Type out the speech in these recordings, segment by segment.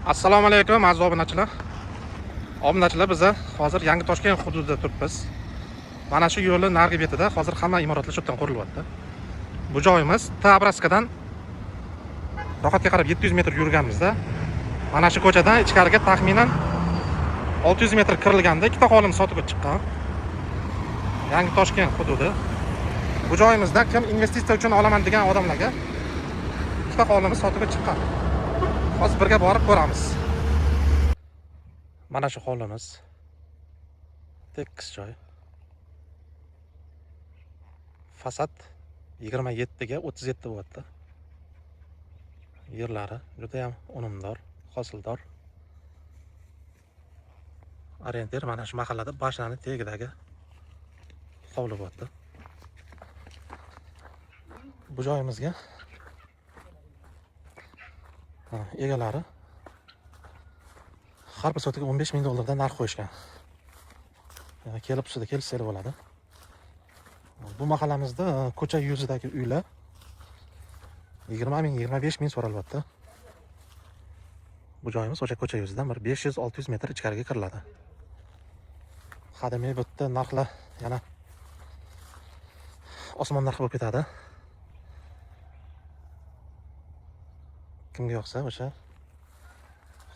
Assalomu alaykum aziz obunachilar. Obunachilar, biz hozir Yangi Toshkent hududida turibmiz. Mana shu yo'lning narigi betida hozir hamma imoratlar shu yerdan qurilyapti. Bu joyimiz Tabraskadan ro'yxatga qarab 700 metr yurganmizda mana shu ko'chadan ichkariga taxminan 600 metr kirilganda ikkita hovlimiz sotuvga chiqqan. Yangi Toshkent hududi. Bu joyimizda kim investitsiya uchun olaman degan odamlarga ikkita hovlimiz sotuvga chiqqan. Hozir birga borib ko'ramiz. Mana shu hovlimiz. Tekis joy. Fasad 27 ga 37 bo'lyapti. Yerlari juda ham unumdor, hosildor. Orientir mana shu mahallada Bashnaning tagidagi hovli bo'lyapti. Bu joyimizga egalari har bir sotiga 15 ming dollardan narx qo'yishgan. Kelib ustida kelishsanglar bo'ladi. Bu mahallamizda ko'cha yuzidagi uylar 20 ming, 25 ming so'ralyapti. Bu joyimiz o'sha ko'cha yuzidan bir 500-600 metr ichkariga kiriladi. Qadimiy bu yerda narxlar yana osmon narxi bo'lib ketadi. Kimga yoqsa o'sha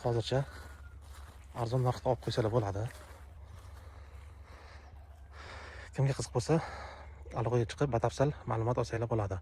hozircha arzon narxda olib qo'ysalar bo'ladi. Kimga qiziq bo'lsa, aloqaga chiqib batafsil ma'lumot olsanglar bo'ladi.